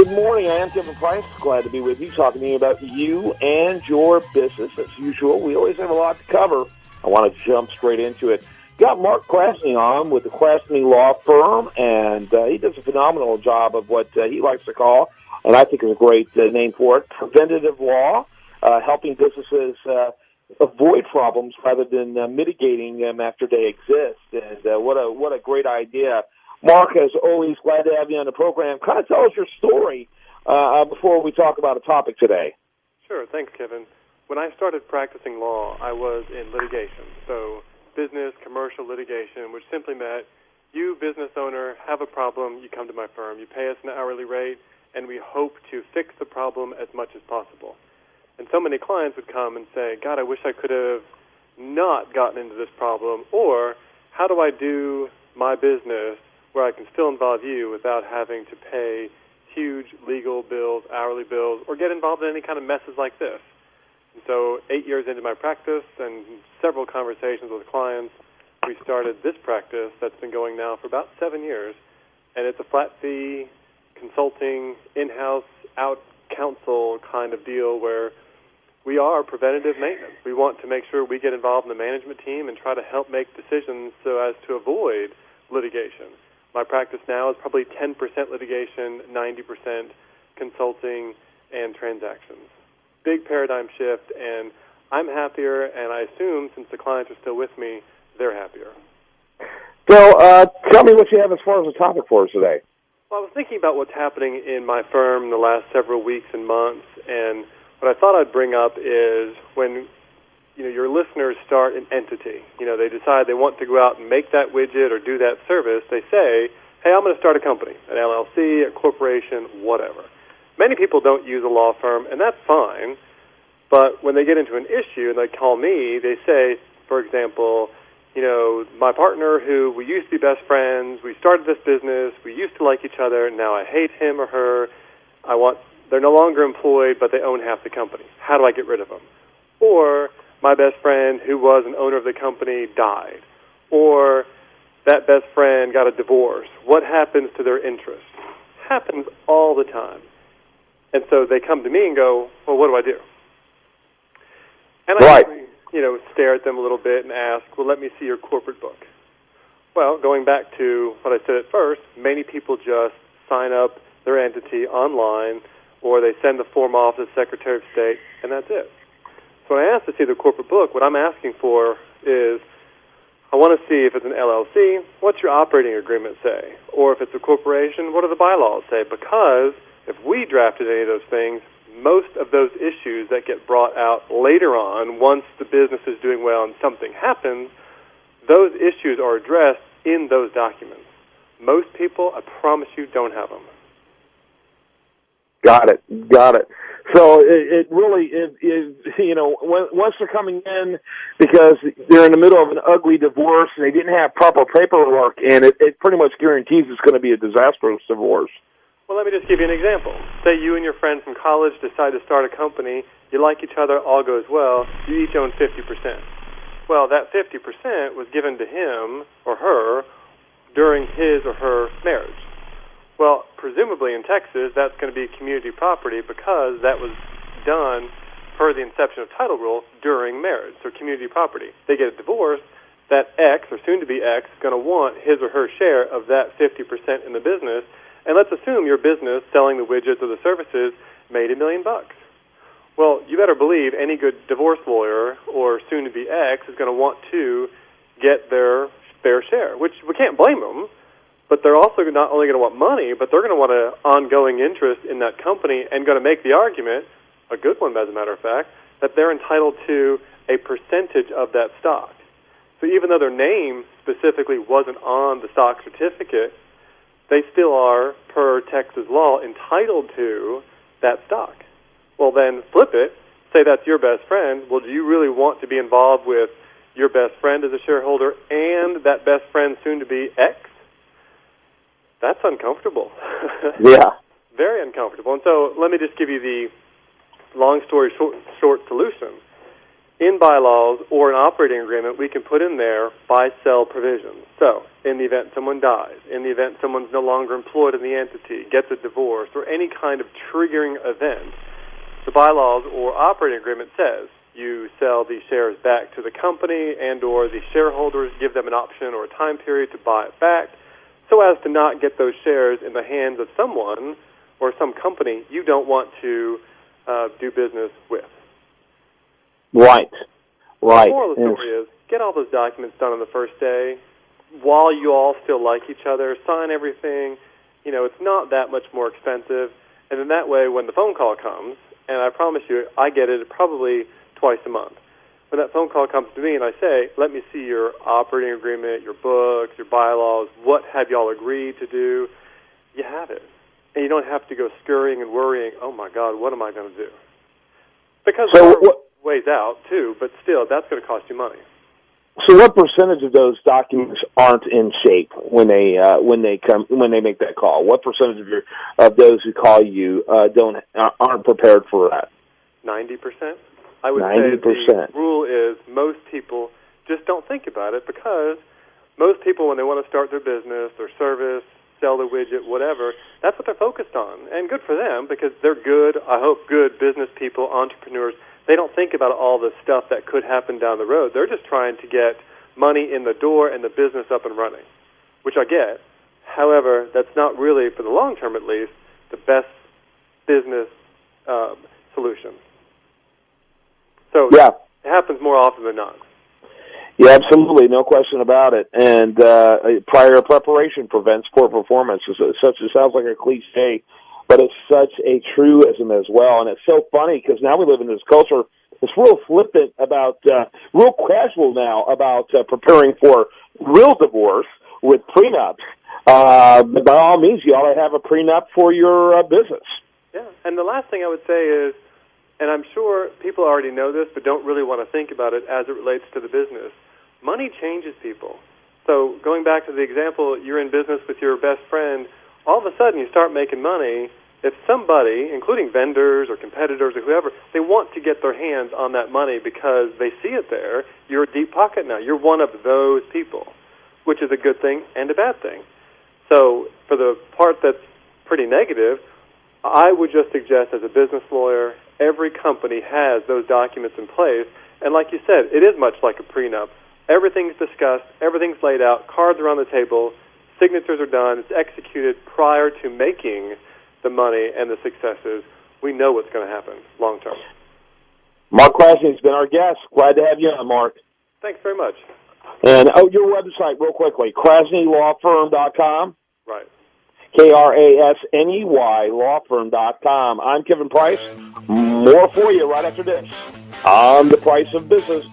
Good morning. I am Kevin Price. Glad to be with you, talking to you about you and your business. As usual, we always have a lot to cover. I want to jump straight into it. Got Marc Krasney on with the Krasney Law Firm, and he does a phenomenal job of what he likes to call, and I think is a great name for it, preventative law, helping businesses avoid problems rather than mitigating them after they exist. And what a great idea. Marc, as always, glad to have you on the program. Kind of tell us your story before we talk about a topic today. Sure. Thanks, Kevin. When I started practicing law, I was in litigation, so business, commercial litigation, which simply meant you, business owner, have a problem, you come to my firm, you pay us an hourly rate, and we hope to fix the problem as much as possible. And so many clients would come and say, God, I wish I could have not gotten into this problem, or how do I do my business where I can still involve you without having to pay huge legal bills, hourly bills, or get involved in any kind of messes like this. And so 8 years into my practice and several conversations with clients, we started this practice that's been going now for about 7 years. And it's a flat fee, consulting, in-house, out-counsel kind of deal where we are preventative maintenance. We want to make sure we get involved in the management team and try to help make decisions so as to avoid litigation. My practice now is probably 10% litigation, 90% consulting and transactions. Big paradigm shift, and I'm happier, and I assume since the clients are still with me, they're happier. So tell me what you have as far as a topic for us today. Well, I was thinking about what's happening in my firm in the last several weeks and months, and what I thought I'd bring up is when your listeners start an entity. They decide they want to go out and make that widget or do that service. They say, hey, I'm going to start a company, an LLC, a corporation, whatever. Many people don't use a law firm, and that's fine. But when they get into an issue and they call me, they say, for example, my partner who we used to be best friends, we started this business, we used to like each other, now I hate him or her. They're no longer employed, but they own half the company. How do I get rid of them? Or my best friend who was an owner of the company died. Or that best friend got a divorce. What happens to their interest? Happens all the time. And so they come to me and go, well, what do I do? And I stare at them a little bit and ask, well, let me see your corporate book. Well, going back to what I said at first, many people just sign up their entity online, or they send the form off to the Secretary of State, and that's it. So when I ask to see the corporate book, what I'm asking for is, I want to see if it's an LLC, what's your operating agreement say? Or if it's a corporation, what do the bylaws say? Because if we drafted any of those things, most of those issues that get brought out later on, once the business is doing well and something happens, those issues are addressed in those documents. Most people, I promise you, don't have them. Got it. So it really is, once they're coming in because they're in the middle of an ugly divorce and they didn't have proper paperwork, and it pretty much guarantees it's going to be a disastrous divorce. Well, let me just give you an example. Say you and your friend from college decide to start a company, you like each other, all goes well, you each own 50%. Well, that 50% was given to him or her during his or her marriage. Well, presumably in Texas, that's going to be community property because that was done per the inception of title rule during marriage, so community property. They get a divorce, that X, or soon-to-be X, is going to want his or her share of that 50% in the business, and let's assume your business, selling the widgets or the services, made $1 million. Well, you better believe any good divorce lawyer or soon-to-be X is going to want to get their fair share, which we can't blame them. But they're also not only going to want money, but they're going to want an ongoing interest in that company and going to make the argument, a good one as a matter of fact, that they're entitled to a percentage of that stock. So even though their name specifically wasn't on the stock certificate, they still are, per Texas law, entitled to that stock. Well, then flip it, say that's your best friend. Well, do you really want to be involved with your best friend as a shareholder and that best friend soon-to-be X? That's uncomfortable. Yeah. Very uncomfortable. And so let me just give you the long story short solution. in bylaws or an operating agreement, we can put in there buy-sell provisions. So, in the event someone dies, in the event someone's no longer employed in the entity, gets a divorce, or any kind of triggering event, the bylaws or operating agreement says you sell these shares back to the company and or the shareholders, give them an option or a time period to buy it back, so as to not get those shares in the hands of someone or some company you don't want to do business with. Right. The moral of the story is, get all those documents done on the first day while you all still like each other, sign everything. It's not that much more expensive. And then that way, when the phone call comes, and I promise you, I get it probably twice a month. When that phone call comes to me and I say, let me see your operating agreement, your books, your bylaws, what have you all agreed to do, you have it. And you don't have to go scurrying and worrying, oh my God, what am I going to do? Because there are ways out too, but still, that's going to cost you money. So what percentage of those documents aren't in shape when they make that call? What percentage of those who call you aren't prepared for that? 90%. I would say the rule is most people just don't think about it, because most people, when they want to start their business, their service, sell their widget, whatever, that's what they're focused on. And good for them, because they're good, I hope, good business people, entrepreneurs. They don't think about all the stuff that could happen down the road. They're just trying to get money in the door and the business up and running, which I get. However, that's not really, for the long term at least, the best business solution. So it happens more often than not. Yeah, absolutely, no question about it. And prior preparation prevents poor performance. It sounds like a cliche, but it's such a truism as well. And it's so funny because now we live in this culture. It's real flippant about, real casual now about preparing for real divorce with prenups. But by all means, you ought to have a prenup for your business. Yeah, and the last thing I would say is, and I'm sure people already know this, but don't really want to think about it as it relates to the business. Money changes people. So going back to the example, you're in business with your best friend, all of a sudden you start making money. If somebody, including vendors or competitors or whoever, they want to get their hands on that money because they see it there, you're a deep pocket now. You're one of those people, which is a good thing and a bad thing. So for the part that's pretty negative, I would just suggest as a business lawyer, every company has those documents in place. And like you said, it is much like a prenup. Everything's discussed, everything's laid out, cards are on the table, signatures are done, it's executed prior to making the money and the successes. We know what's going to happen long term. Marc Krasney has been our guest. Glad to have you on, Mark. Thanks very much. And, your website, real quickly, KrasneyLawFirm.com. Right. KRASNEY lawfirm.com. I'm Kevin Price. More for you right after this on The Price of Business.